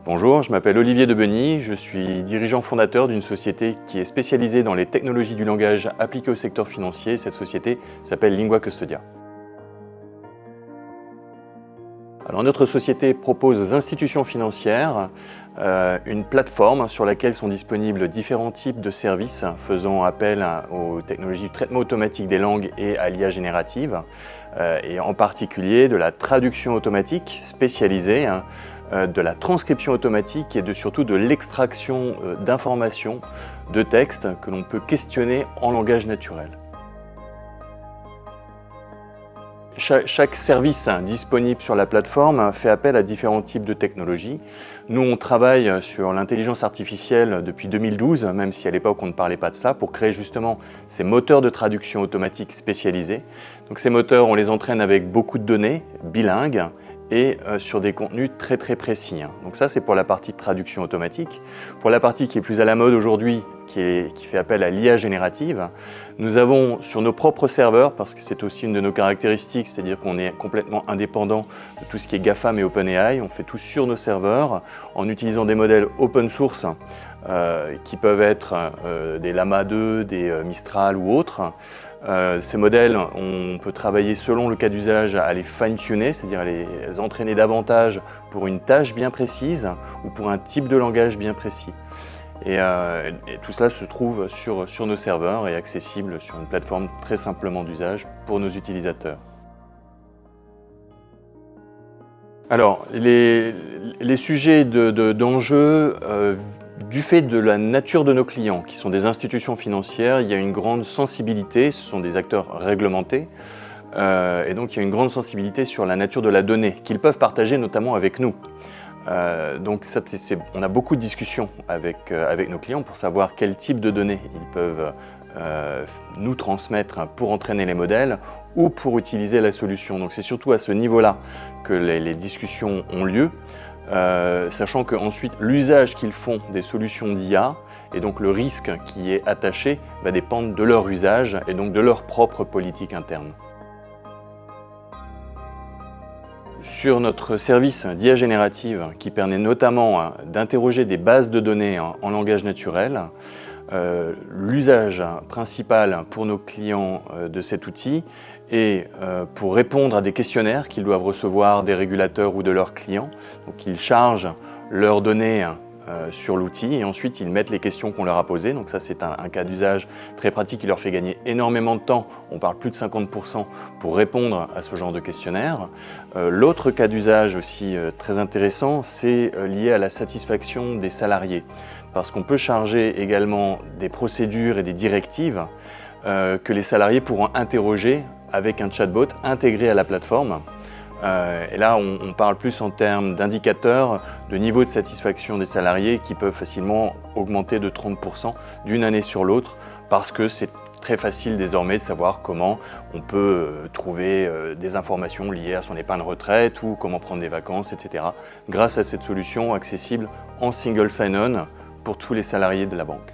Bonjour, je m'appelle Olivier Debeny, je suis dirigeant fondateur d'une société qui est spécialisée dans les technologies du langage appliquées au secteur financier. Cette société s'appelle Lingua Custodia. Alors, notre société propose aux institutions financières une plateforme sur laquelle sont disponibles différents types de services faisant appel aux technologies de traitement automatique des langues et à l'IA générative, et en particulier de la traduction automatique spécialisée, de la transcription automatique et surtout de l'extraction d'informations, de textes que l'on peut questionner en langage naturel. Chaque service disponible sur la plateforme fait appel à différents types de technologies. Nous, on travaille sur l'intelligence artificielle depuis 2012, même si à l'époque on ne parlait pas de ça, pour créer justement ces moteurs de traduction automatique spécialisés. Donc ces moteurs, on les entraîne avec beaucoup de données bilingues et sur des contenus très précis. Donc ça, c'est pour la partie de traduction automatique. Pour la partie qui est plus à la mode aujourd'hui, qui fait appel à l'IA générative, nous avons sur nos propres serveurs, parce que c'est aussi une de nos caractéristiques, c'est-à-dire qu'on est complètement indépendant de tout ce qui est GAFAM et OpenAI, on fait tout sur nos serveurs en utilisant des modèles open source qui peuvent être des Llama 2, des Mistral ou autres. Ces modèles, on peut travailler selon le cas d'usage à les fine-tuner, c'est-à-dire à les entraîner davantage pour une tâche bien précise ou pour un type de langage bien précis. Et tout cela se trouve sur nos serveurs et accessible sur une plateforme très simplement d'usage pour nos utilisateurs. Alors, les sujets d'enjeu, du fait de la nature de nos clients, qui sont des institutions financières, il y a une grande sensibilité, ce sont des acteurs réglementés, et donc il y a une grande sensibilité sur la nature de la donnée qu'ils peuvent partager notamment avec nous. Donc on a beaucoup de discussions avec nos clients pour savoir quel type de données ils peuvent nous transmettre pour entraîner les modèles ou pour utiliser la solution. Donc c'est surtout à ce niveau-là que les discussions ont lieu. Sachant qu'ensuite l'usage qu'ils font des solutions d'IA et donc le risque qui est attaché va dépendre de leur usage et donc de leur propre politique interne. Sur notre service d'IA générative qui permet notamment d'interroger des bases de données en langage naturel, l'usage principal pour nos clients de cet outil est pour répondre à des questionnaires qu'ils doivent recevoir des régulateurs ou de leurs clients. Donc ils chargent leurs données sur l'outil et ensuite ils mettent les questions qu'on leur a posées. Donc ça, c'est un cas d'usage très pratique qui leur fait gagner énormément de temps. On parle plus de 50% pour répondre à ce genre de questionnaire. L'autre cas d'usage aussi très intéressant, c'est lié à la satisfaction des salariés. Parce qu'on peut charger également des procédures et des directives que les salariés pourront interroger avec un chatbot intégré à la plateforme. Et là, on parle plus en termes d'indicateurs de niveau de satisfaction des salariés qui peuvent facilement augmenter de 30% d'une année sur l'autre parce que c'est très facile désormais de savoir comment on peut trouver des informations liées à son épargne retraite ou comment prendre des vacances, etc. grâce à cette solution accessible en single sign-on pour tous les salariés de la banque.